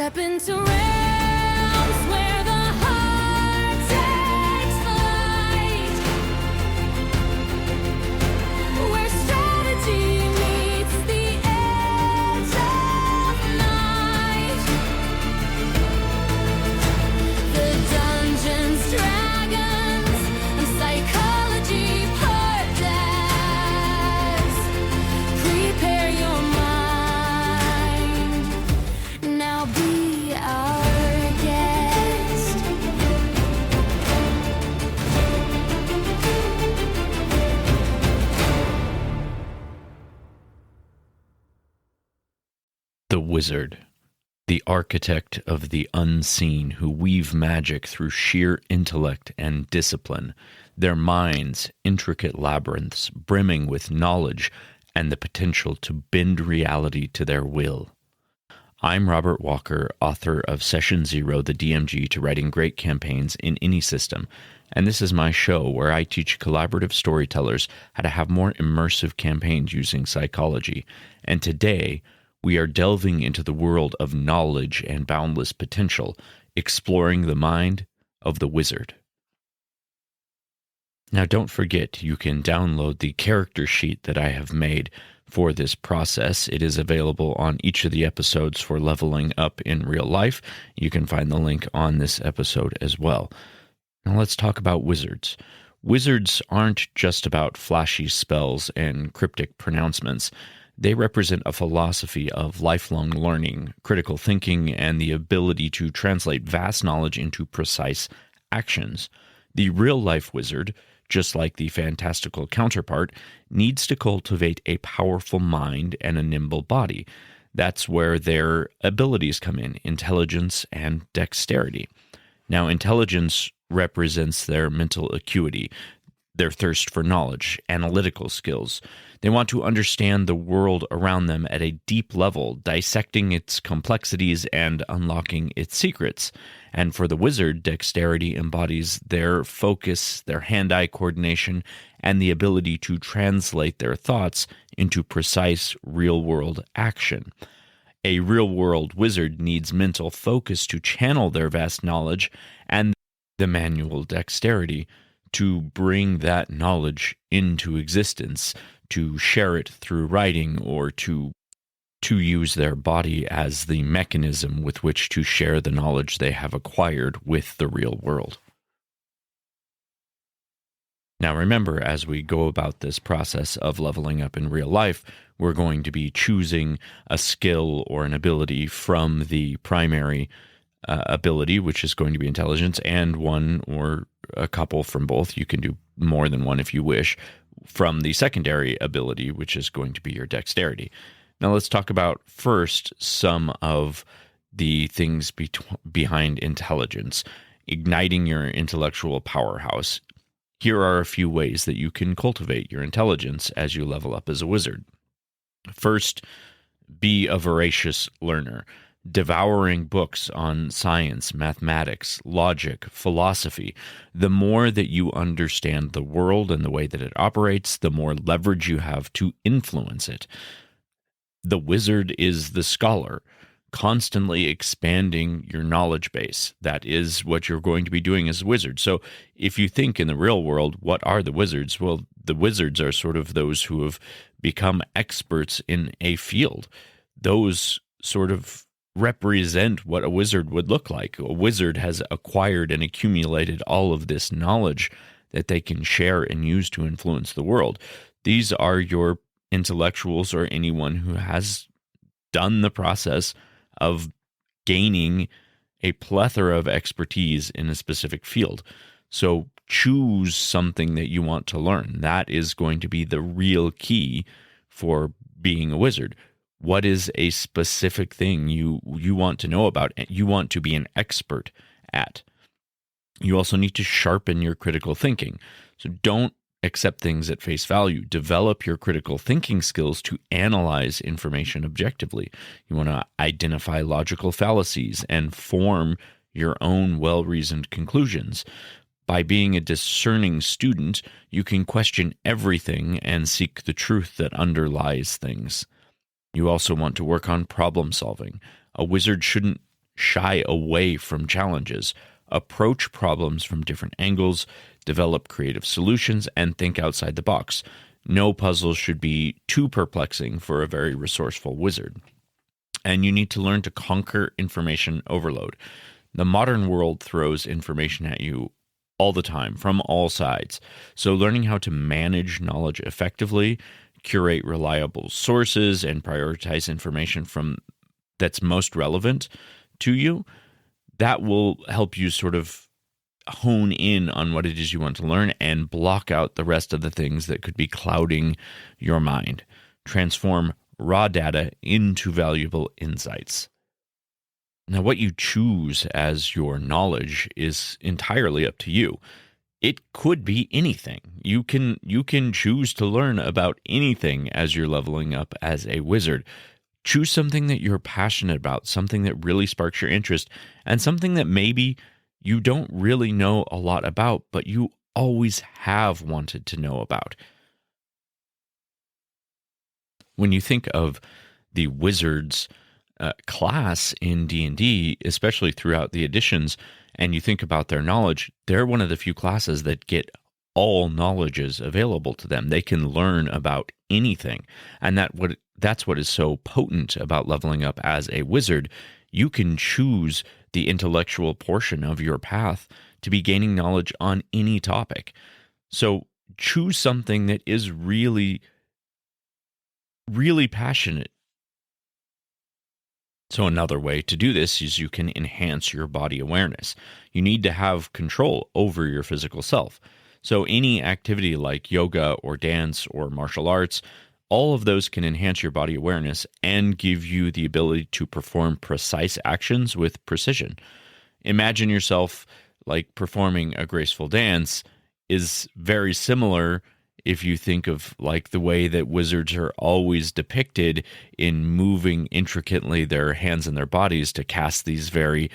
Step into realms where the heart takes flight, where strategy meets the edge of night. The Dungeons, Dragons, and Psychology Podcast. Prepare your mind. Now be our guest. The wizard, the architect of the unseen who weave magic through sheer intellect and discipline, their minds intricate labyrinths brimming with knowledge and the potential to bend reality to their will. I'm Robert Walker, author of Session Zero, the DMG to writing great campaigns in any system, and this is my show where I teach collaborative storytellers how to have more immersive campaigns using psychology. And today, we are delving into the world of knowledge and boundless potential, exploring the mind of the wizard. Now, don't forget, you can download the character sheet that I have made for this process. It is available on each of the episodes for leveling up in real life. You can find the link on this episode as well. Now, let's talk about wizards. Wizards aren't just about flashy spells and cryptic pronouncements. They represent a philosophy of lifelong learning, critical thinking, and the ability to translate vast knowledge into precise actions. The real-life wizard, just like the fantastical counterpart, needs to cultivate a powerful mind and a nimble body. That's where their abilities come in, intelligence and dexterity. Now, intelligence represents their mental acuity, their thirst for knowledge, analytical skills. They want to understand the world around them at a deep level, dissecting its complexities and unlocking its secrets. And for the wizard, dexterity embodies their focus, their hand-eye coordination, and the ability to translate their thoughts into precise real-world action. A real-world wizard needs mental focus to channel their vast knowledge and the manual dexterity to bring that knowledge into existence, to share it through writing, or to use their body as the mechanism with which to share the knowledge they have acquired with the real world. Now remember, as we go about this process of leveling up in real life, we're going to be choosing a skill or an ability from the primary ability, which is going to be intelligence, and one or a couple from both. You can do more than one if you wish, from the secondary ability, which is going to be your dexterity. Now let's talk about first some of the things behind intelligence, igniting your intellectual powerhouse. Here are a few ways that you can cultivate your intelligence as you level up as a wizard. First, be a voracious learner, devouring books on science, mathematics, logic, philosophy. The more that you understand the world and the way that it operates, the more leverage you have to influence it. The wizard is the scholar, constantly expanding your knowledge base. That is what you're going to be doing as a wizard. So if you think in the real world, what are the wizards? Well, the wizards are sort of those who have become experts in a field. Those sort of represent what a wizard would look like. A wizard has acquired and accumulated all of this knowledge that they can share and use to influence the world. These are your intellectuals, or anyone who has done the process of gaining a plethora of expertise in a specific field. So choose something that you want to learn. That is going to be the real key for being a wizard. What is a specific thing you want to know about, and you want to be an expert at? You also need to sharpen your critical thinking. So don't accept things at face value. Develop your critical thinking skills to analyze information objectively. You want to identify logical fallacies and form your own well-reasoned conclusions. By being a discerning student, you can question everything and seek the truth that underlies things. You also want to work on problem solving. A wizard shouldn't shy away from challenges, approach problems from different angles, develop creative solutions, and think outside the box. No puzzle should be too perplexing for a very resourceful wizard. And you need to learn to conquer information overload. The modern world throws information at you all the time from all sides. So learning how to manage knowledge effectively, curate reliable sources, and prioritize information from that's most relevant to you, that will help you sort of hone in on what it is you want to learn and block out the rest of the things that could be clouding your mind. Transform raw data into valuable insights. Now, what you choose as your knowledge is entirely up to you. It could be anything. You can choose to learn about anything as you're leveling up as a wizard. Choose something that you're passionate about, something that really sparks your interest, and something that maybe you don't really know a lot about, but you always have wanted to know about. When you think of the wizard's class in D&D, especially throughout the editions, and you think about their knowledge, they're one of the few classes that get all knowledges available to them. They can learn about anything. And that's what is so potent about leveling up as a wizard. You can choose the intellectual portion of your path to be gaining knowledge on any topic. So choose something that is really, really passionate. So another way to do this is you can enhance your body awareness. You need to have control over your physical self. So any activity like yoga or dance or martial arts, all of those can enhance your body awareness and give you the ability to perform precise actions with precision. Imagine yourself like performing a graceful dance is very similar if you think of like the way that wizards are always depicted in moving intricately their hands and their bodies to cast these very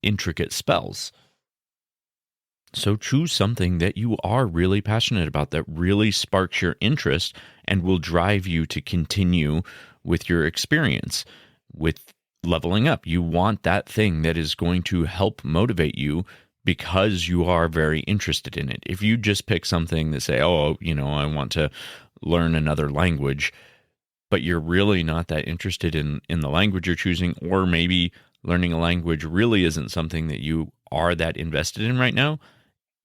intricate spells. So choose something that you are really passionate about, that really sparks your interest and will drive you to continue with your experience, with leveling up. You want that thing that is going to help motivate you because you are very interested in it. If you just pick something that say, I want to learn another language, but you're really not that interested in the language you're choosing, or maybe learning a language really isn't something that you are that invested in right now,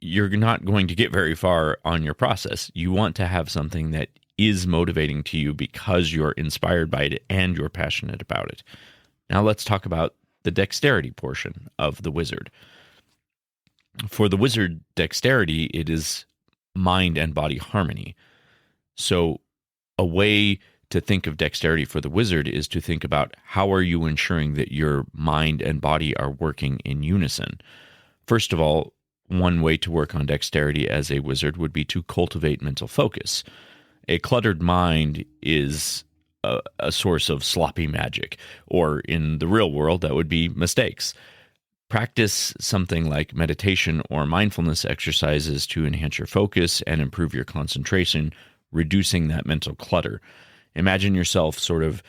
you're not going to get very far on your process. You want to have something that is motivating to you because you're inspired by it and you're passionate about it. Now let's talk about the dexterity portion of the wizard. For the wizard dexterity, it is mind and body harmony. So a way to think of dexterity for the wizard is to think about how are you ensuring that your mind and body are working in unison. First of all, one way to work on dexterity as a wizard would be to cultivate mental focus. A cluttered mind is a source of sloppy magic, or in the real world, that would be mistakes. Practice something like meditation or mindfulness exercises to enhance your focus and improve your concentration, reducing that mental clutter. Imagine yourself sort of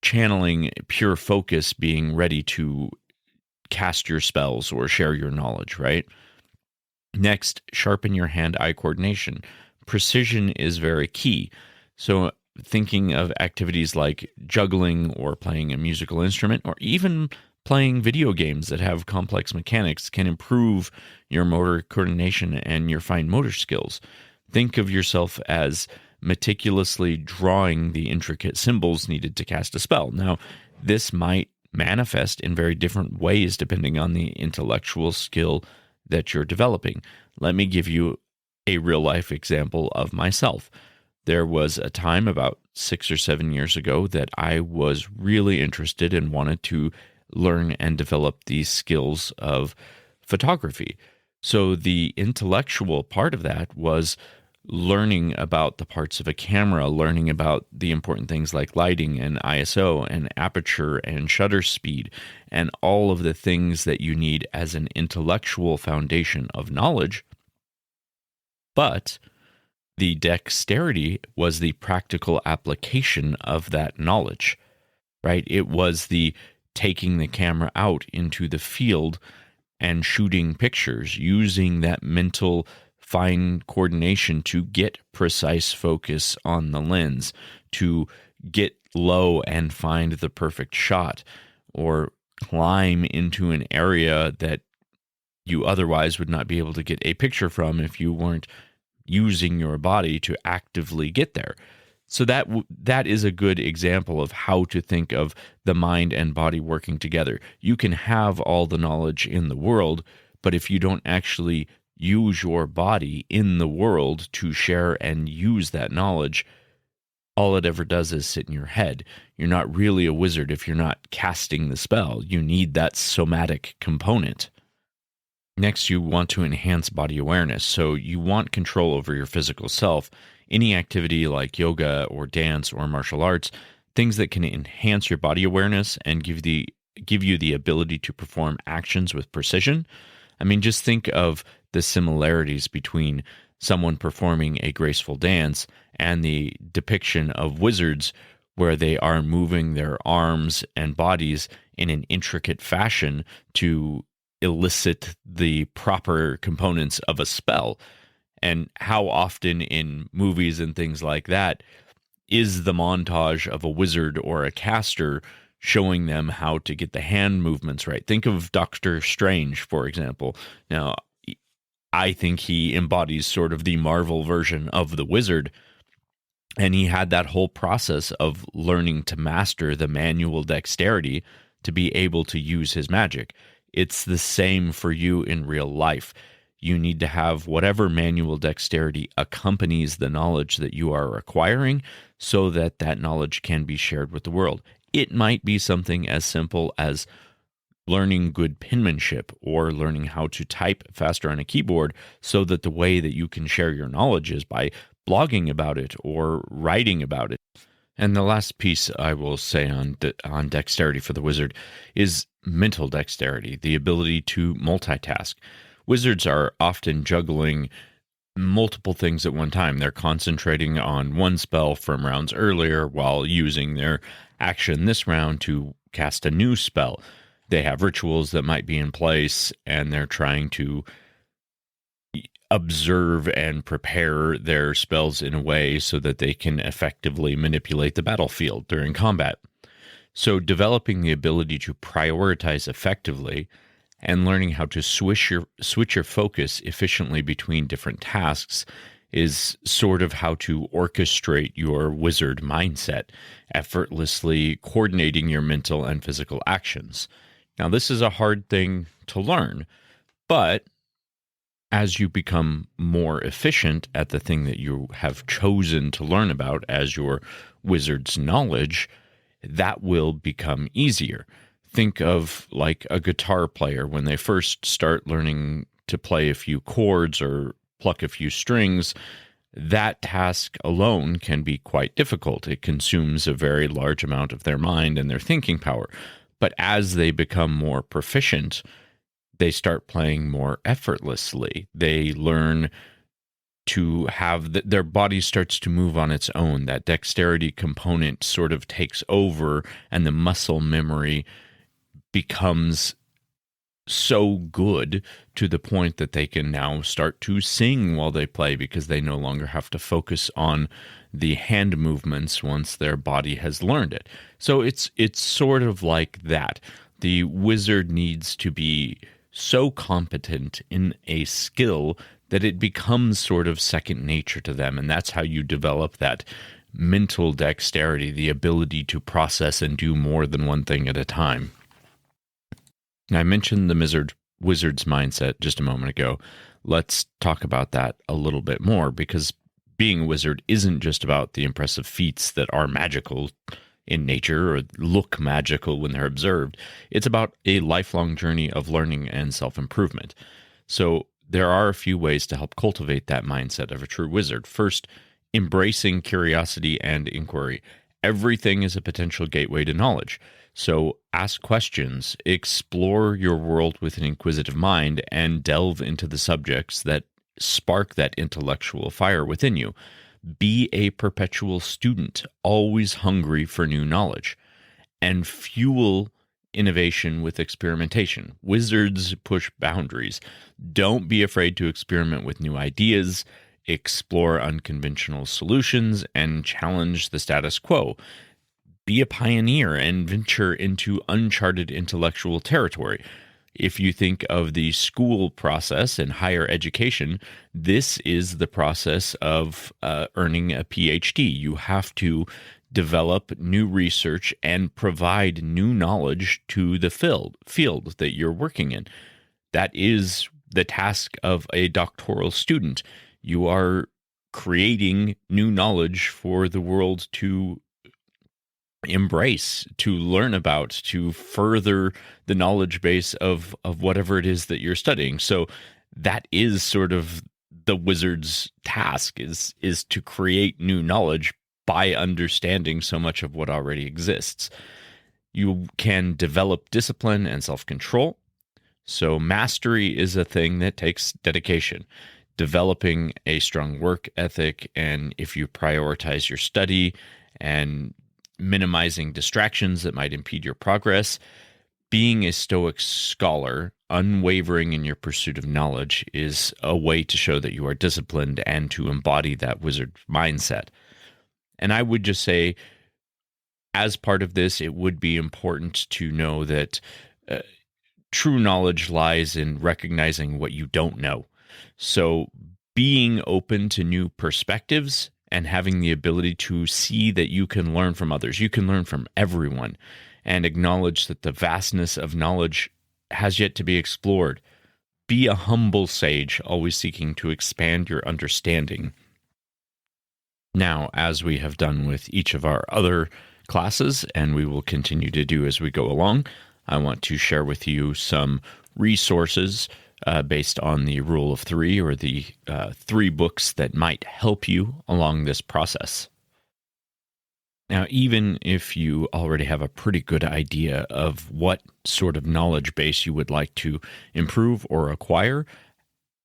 channeling pure focus, being ready to cast your spells or share your knowledge, right? Next, sharpen your hand-eye coordination. Precision is very key. So thinking of activities like juggling or playing a musical instrument, or even playing video games that have complex mechanics, can improve your motor coordination and your fine motor skills. Think of yourself as meticulously drawing the intricate symbols needed to cast a spell. Now, this might manifest in very different ways depending on the intellectual skill that you're developing. Let me give you a real-life example of myself. There was a time about 6 or 7 years ago that I was really interested and wanted to learn and develop these skills of photography. So the intellectual part of that was learning about the parts of a camera, learning about the important things like lighting and ISO and aperture and shutter speed and all of the things that you need as an intellectual foundation of knowledge. But the dexterity was the practical application of that knowledge. right? It was the taking the camera out into the field and shooting pictures, using that mental fine coordination to get precise focus on the lens, to get low and find the perfect shot, or climb into an area that you otherwise would not be able to get a picture from if you weren't using your body to actively get there. So that is a good example of how to think of the mind and body working together. You can have all the knowledge in the world, but if you don't actually use your body in the world to share and use that knowledge, all it ever does is sit in your head. You're not really a wizard if you're not casting the spell. You need that somatic component. Next, you want to enhance body awareness. So you want control over your physical self. Any activity like yoga or dance or martial arts, things that can enhance your body awareness and give you the ability to perform actions with precision. I mean, just think of the similarities between someone performing a graceful dance and the depiction of wizards where they are moving their arms and bodies in an intricate fashion to elicit the proper components of a spell. And how often in movies and things like that is the montage of a wizard or a caster showing them how to get the hand movements right. Think of Doctor Strange, for example. Now, I think he embodies sort of the Marvel version of the wizard, and he had that whole process of learning to master the manual dexterity to be able to use his magic. It's the same for you in real life. You need to have whatever manual dexterity accompanies the knowledge that you are acquiring so that that knowledge can be shared with the world. It might be something as simple as learning good penmanship or learning how to type faster on a keyboard so that the way that you can share your knowledge is by blogging about it or writing about it. And the last piece I will say on dexterity for the wizard is mental dexterity, the ability to multitask. Wizards are often juggling multiple things at one time. They're concentrating on one spell from rounds earlier while using their action this round to cast a new spell. They have rituals that might be in place, and they're trying to observe and prepare their spells in a way so that they can effectively manipulate the battlefield during combat. So developing the ability to prioritize effectively and learning how to switch your focus efficiently between different tasks is sort of how to orchestrate your wizard mindset, effortlessly coordinating your mental and physical actions. Now, this is a hard thing to learn, but as you become more efficient at the thing that you have chosen to learn about as your wizard's knowledge, that will become easier. Think of like a guitar player when they first start learning to play a few chords or pluck a few strings. That task alone can be quite difficult. It consumes a very large amount of their mind and their thinking power. But as they become more proficient, they start playing more effortlessly. They learn to have their body starts to move on its own. That dexterity component sort of takes over, and the muscle memory becomes so good to the point that they can now start to sing while they play because they no longer have to focus on the hand movements once their body has learned it. So it's sort of like that. The wizard needs to be so competent in a skill that it becomes sort of second nature to them. And that's how you develop that mental dexterity, the ability to process and do more than one thing at a time. Now, I mentioned the wizard's mindset just a moment ago. Let's talk about that a little bit more, because being a wizard isn't just about the impressive feats that are magical in nature or look magical when they're observed. It's about a lifelong journey of learning and self-improvement. So there are a few ways to help cultivate that mindset of a true wizard. First, embracing curiosity and inquiry. Everything is a potential gateway to knowledge. So ask questions, explore your world with an inquisitive mind, and delve into the subjects that spark that intellectual fire within you. Be a perpetual student, always hungry for new knowledge. and fuel innovation with experimentation. Wizards push boundaries. Don't be afraid to experiment with new ideas, explore unconventional solutions, and challenge the status quo. Be a pioneer and venture into uncharted intellectual territory. If you think of the school process in higher education, this is the process of earning a PhD. You have to develop new research and provide new knowledge to the field that you're working in. That is the task of a doctoral student. You are creating new knowledge for the world to embrace, to learn about, to further the knowledge base of whatever it is that you're studying. So that is sort of the wizard's task, is to create new knowledge by understanding so much of what already exists. You can develop discipline and self-control. So mastery is a thing that takes dedication. Developing a strong work ethic, and if you prioritize your study and minimizing distractions that might impede your progress, being a stoic scholar, unwavering in your pursuit of knowledge, is a way to show that you are disciplined and to embody that wizard mindset. And I would just say, as part of this, it would be important to know that true knowledge lies in recognizing what you don't know. So being open to new perspectives and having the ability to see that you can learn from others, you can learn from everyone, and acknowledge that the vastness of knowledge has yet to be explored. Be a humble sage, always seeking to expand your understanding. Now, as we have done with each of our other classes, and we will continue to do as we go along, I want to share with you some resources based on the rule of three, or the 3 books that might help you along this process. Now, even if you already have a pretty good idea of what sort of knowledge base you would like to improve or acquire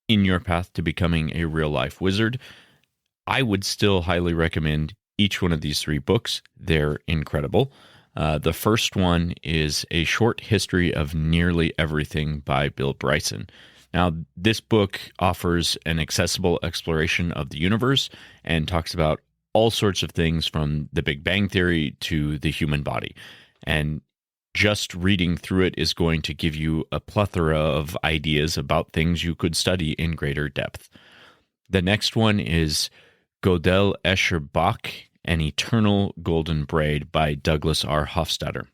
in your path to becoming a real-life wizard, I would still highly recommend each one of these 3 books. They're incredible. The first one is A Short History of Nearly Everything by Bill Bryson. Now, this book offers an accessible exploration of the universe and talks about all sorts of things from the Big Bang Theory to the human body. And just reading through it is going to give you a plethora of ideas about things you could study in greater depth. The next one is Gödel Escher Bach, An Eternal Golden Braid by Douglas R. Hofstadter.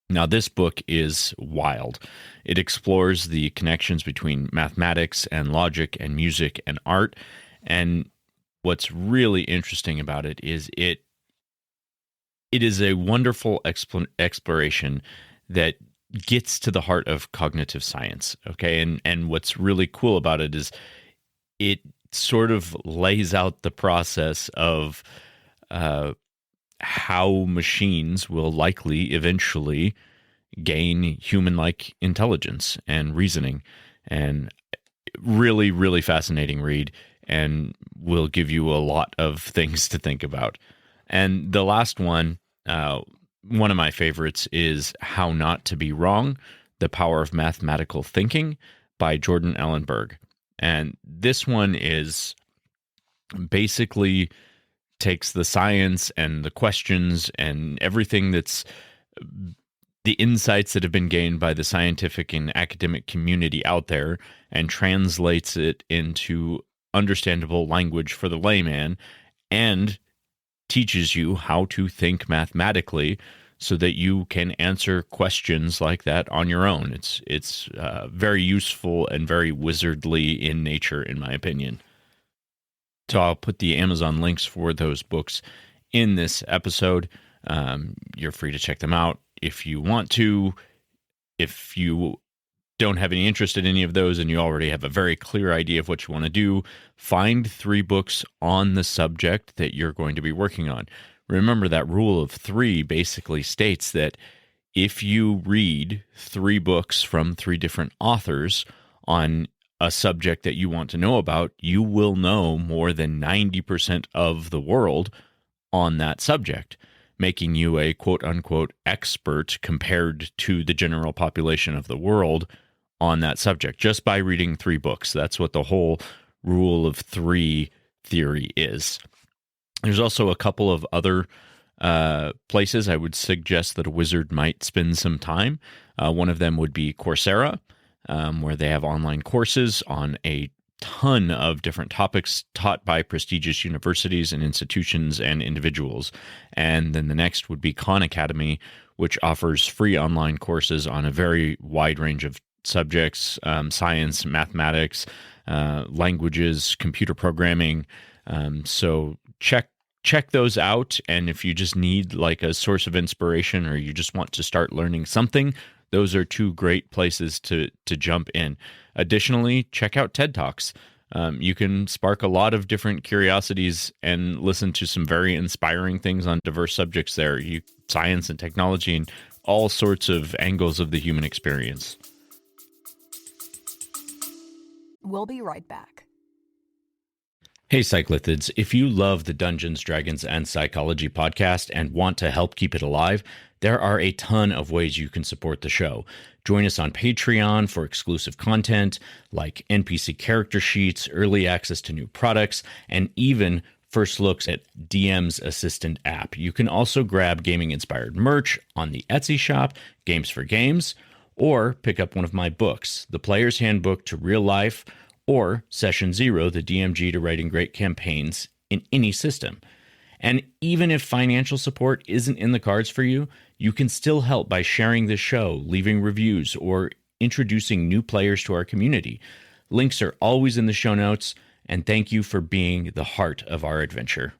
Now, this book is wild. It explores the connections between mathematics and logic and music and art. And what's really interesting about it is it is a wonderful exploration that gets to the heart of cognitive science. Okay, and what's really cool about it is it sort of lays out the process of how machines will likely eventually gain human-like intelligence and reasoning. And really, really fascinating read, and will give you a lot of things to think about. And the last one, one of my favorites, is How Not to Be Wrong, The Power of Mathematical Thinking by Jordan Ellenberg. And this one is basically takes the science and the questions and everything that's the insights that have been gained by the scientific and academic community out there and translates it into understandable language for the layman, and teaches you how to think mathematically so that you can answer questions like that on your own. It's very useful and very wizardly in nature, in my opinion. So I'll put the Amazon links for those books in this episode. You're free to check them out if you want to. If you don't have any interest in any of those and you already have a very clear idea of what you want to do, find 3 books on the subject that you're going to be working on. Remember, that rule of 3 basically states that if you read 3 books from 3 different authors on a subject that you want to know about, you will know more than 90% of the world on that subject. making you a quote-unquote expert compared to the general population of the world on that subject, just by reading 3 books. That's what the whole rule of 3 theory is. There's also a couple of other places I would suggest that a wizard might spend some time. One of them would be Coursera, where they have online courses on a ton of different topics taught by prestigious universities and institutions and individuals. And then the next would be Khan Academy, which offers free online courses on a very wide range of subjects, science, mathematics, languages, computer programming. So check those out. And if you just need like a source of inspiration, or you just want to start learning something, those are 2 great places to jump in. Additionally, check out TED Talks. You can spark a lot of different curiosities and listen to some very inspiring things on diverse subjects there, science and technology and all sorts of angles of the human experience. We'll be right back. Hey, Cyclithids, if you love the Dungeons, Dragons, and Psychology podcast and want to help keep it alive, there are a ton of ways you can support the show. Join us on Patreon for exclusive content like NPC character sheets, early access to new products, and even first looks at DM's Assistant app. You can also grab gaming-inspired merch on the Etsy shop, Games for Games, or pick up one of my books, The Player's Handbook to Real Life, or Session Zero, the DMG to Writing Great Campaigns in any system. And even if financial support isn't in the cards for you, you can still help by sharing the show, leaving reviews, or introducing new players to our community. Links are always in the show notes, and thank you for being the heart of our adventure.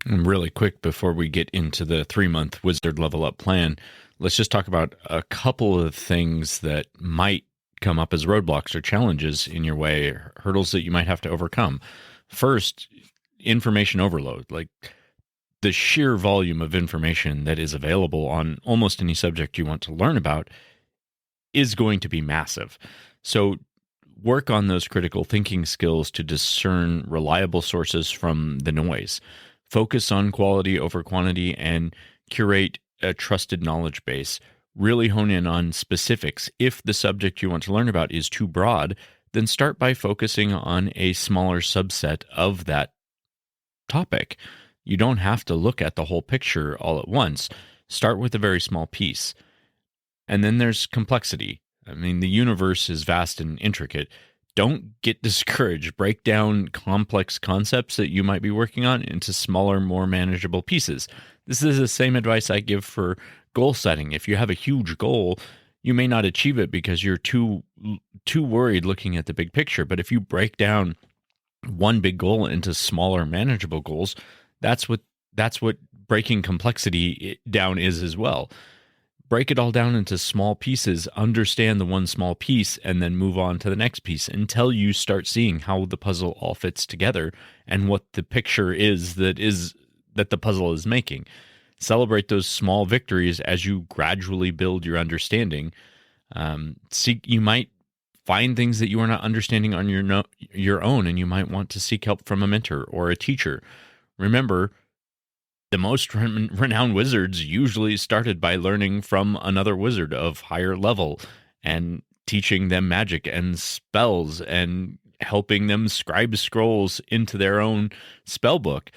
And really quick, before we get into the 3-month Wizard Level Up plan, let's just talk about a couple of things that might come up as roadblocks or challenges in your way, hurdles that you might have to overcome. First, information overload. Like, the sheer volume of information that is available on almost any subject you want to learn about is going to be massive. So work on those critical thinking skills to discern reliable sources from the noise. Focus on quality over quantity and curate a trusted knowledge base. Really hone in on specifics. If the subject you want to learn about is too broad, then start by focusing on a smaller subset of that topic. You don't have to look at the whole picture all at once. Start with a very small piece. And then there's complexity. I mean, the universe is vast and intricate. Don't get discouraged. Break down complex concepts that you might be working on into smaller, more manageable pieces. This is the same advice I give for goal setting. If you have a huge goal, you may not achieve it because you're too worried looking at the big picture. But if you break down one big goal into smaller, manageable goals, that's what breaking complexity down is as well. Break it all down into small pieces, understand the one small piece, and then move on to the next piece until you start seeing how the puzzle all fits together and what the picture is that the puzzle is making. Celebrate those small victories as you gradually build your understanding. You might find things that you are not understanding on your own, and you might want to seek help from a mentor or a teacher. Remember, the most renowned wizards usually started by learning from another wizard of higher level and teaching them magic and spells and helping them scribe scrolls into their own spell book.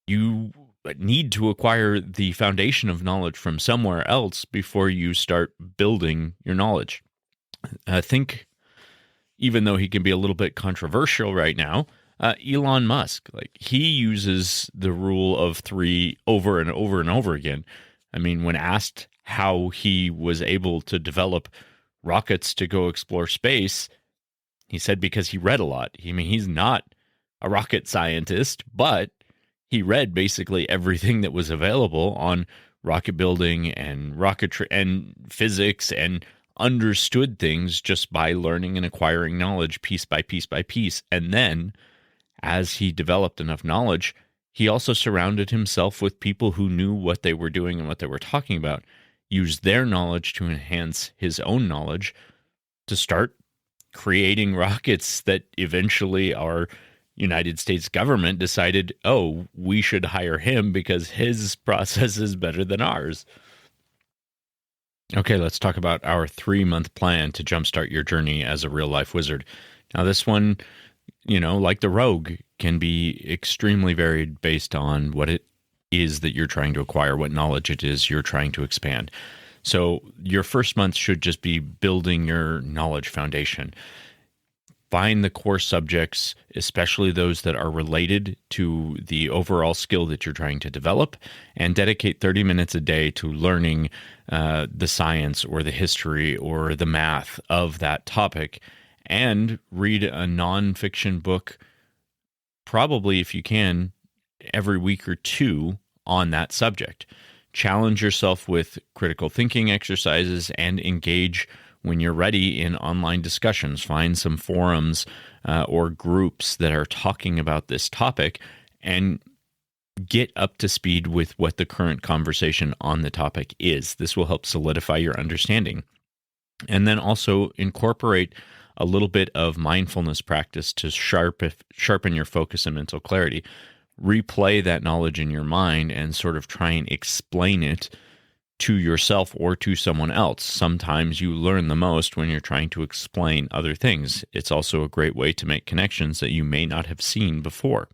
You need to acquire the foundation of knowledge from somewhere else before you start building your knowledge. I think, even though he can be a little bit controversial right now, Elon Musk, he uses the rule of 3 over and over and over again. I mean, when asked how he was able to develop rockets to go explore space, he said because he read a lot. I mean, he's not a rocket scientist, but he read basically everything that was available on rocket building and rocketry and physics, and understood things just by learning and acquiring knowledge piece by piece by piece. And then, as he developed enough knowledge, he also surrounded himself with people who knew what they were doing and what they were talking about, used their knowledge to enhance his own knowledge to start creating rockets that eventually are, United States government decided, oh, we should hire him because his process is better than ours. Okay, let's talk about our 3-month plan to jumpstart your journey as a real life wizard. Now, this one, like the rogue, can be extremely varied based on what it is that you're trying to acquire, what knowledge it is you're trying to expand. So your first month should just be building your knowledge foundation. Find the core subjects, especially those that are related to the overall skill that you're trying to develop, and dedicate 30 minutes a day to learning the science or the history or the math of that topic, and read a nonfiction book, probably if you can, every week or two on that subject. Challenge yourself with critical thinking exercises and engage when you're ready in online discussions. Find some forums or groups that are talking about this topic and get up to speed with what the current conversation on the topic is. This will help solidify your understanding. And then also incorporate a little bit of mindfulness practice to sharpen your focus and mental clarity. Replay that knowledge in your mind and sort of try and explain it to yourself or to someone else. Sometimes you learn the most when you're trying to explain other things. It's also a great way to make connections that you may not have seen before.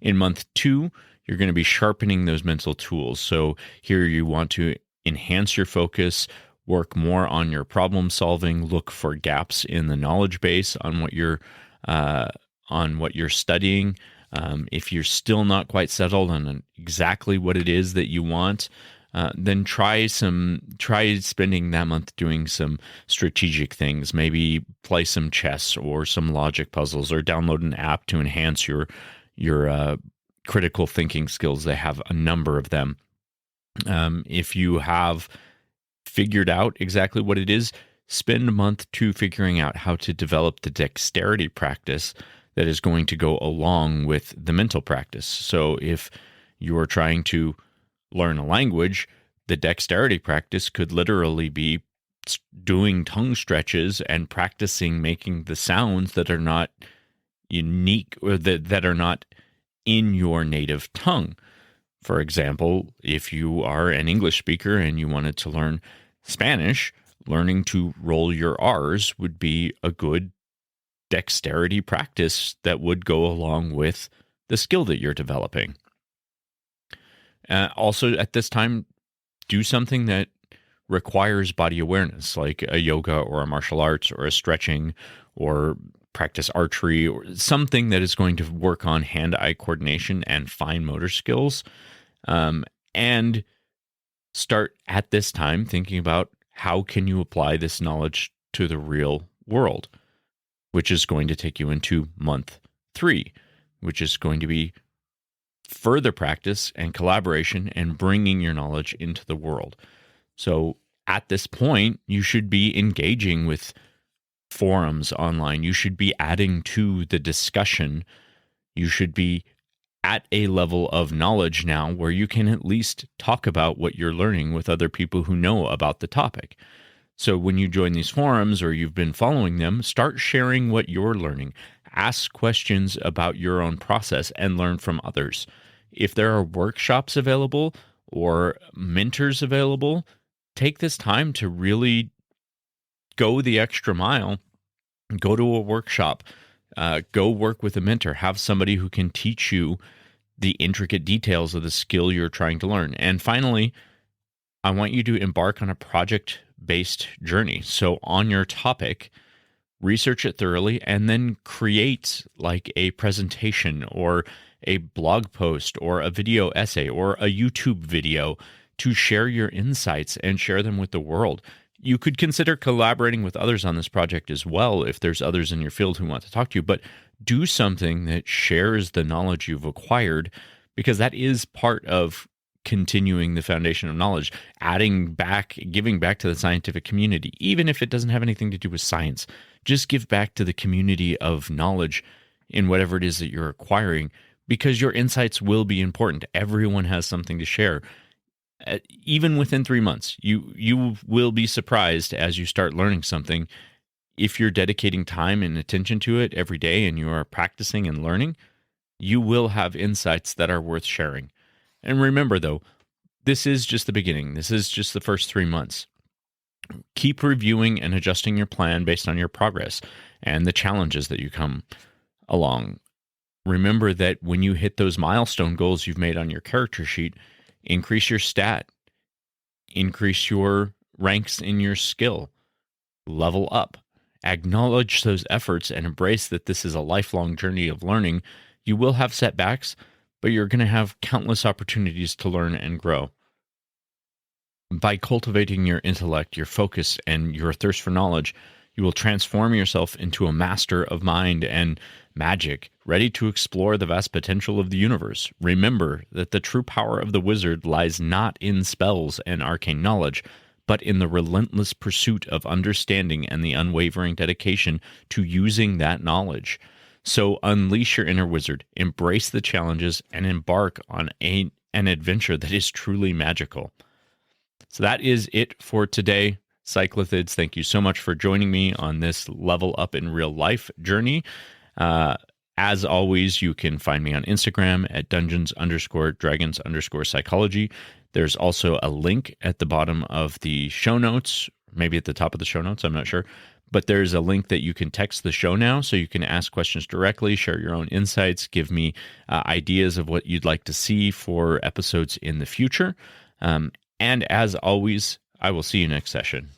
In month 2, you're going to be sharpening those mental tools. So here you want to enhance your focus, work more on your problem solving, look for gaps in the knowledge base on what you're studying. If you're still not quite settled on exactly what it is that you want, then try spending that month doing some strategic things. Maybe play some chess or some logic puzzles, or download an app to enhance your critical thinking skills. They have a number of them. If you have figured out exactly what it is, spend month 2 figuring out how to develop the dexterity practice that is going to go along with the mental practice. So if you're trying to learn a language, the dexterity practice could literally be doing tongue stretches and practicing making the sounds that are not unique or that are not in your native tongue. For example, if you are an English speaker and you wanted to learn Spanish, learning to roll your R's would be a good dexterity practice that would go along with the skill that you're developing. Also, at this time, do something that requires body awareness, like a yoga or a martial arts or a stretching, or practice archery, or something that is going to work on hand-eye coordination and fine motor skills. And start at this time thinking about how can you apply this knowledge to the real world, which is going to take you into month 3, which is going to be further practice and collaboration and bringing your knowledge into the world. So at this point, you should be engaging with forums online. You should be adding to the discussion. You should be at a level of knowledge now where you can at least talk about what you're learning with other people who know about the topic. So when you join these forums or you've been following them, start sharing what you're learning. Ask questions about your own process and learn from others. If there are workshops available or mentors available, take this time to really go the extra mile. Go to a workshop. Go work with a mentor. Have somebody who can teach you the intricate details of the skill you're trying to learn. And finally, I want you to embark on a project-based journey. So on your topic, research it thoroughly and then create like a presentation or a blog post or a video essay or a YouTube video to share your insights and share them with the world. You could consider collaborating with others on this project as well if there's others in your field who want to talk to you, but do something that shares the knowledge you've acquired, because that is part of continuing the foundation of knowledge, adding back, giving back to the scientific community, even if it doesn't have anything to do with science. Just give back to the community of knowledge in whatever it is that you're acquiring, because your insights will be important. Everyone has something to share. Even within 3 months, you will be surprised as you start learning something. If you're dedicating time and attention to it every day and you are practicing and learning, you will have insights that are worth sharing. And remember, though, this is just the beginning. This is just the first 3 months. Keep reviewing and adjusting your plan based on your progress and the challenges that you come along. Remember that when you hit those milestone goals you've made on your character sheet, increase your stat, increase your ranks in your skill, level up. Acknowledge those efforts and embrace that this is a lifelong journey of learning. You will have setbacks, but you're going to have countless opportunities to learn and grow. By cultivating your intellect, your focus, and your thirst for knowledge, you will transform yourself into a master of mind and magic, ready to explore the vast potential of the universe. Remember that the true power of the wizard lies not in spells and arcane knowledge, but in the relentless pursuit of understanding and the unwavering dedication to using that knowledge. So unleash your inner wizard, embrace the challenges, and embark on an adventure that is truly magical. So that is it for today. Cyclothids, thank you so much for joining me on this level up in real life journey. As always, you can find me on Instagram at dungeons_dragons_psychology. There's also a link at the bottom of the show notes, maybe at the top of the show notes, I'm not sure. But there's a link that you can text the show now, so you can ask questions directly, share your own insights, give me ideas of what you'd like to see for episodes in the future. And as always, I will see you next session.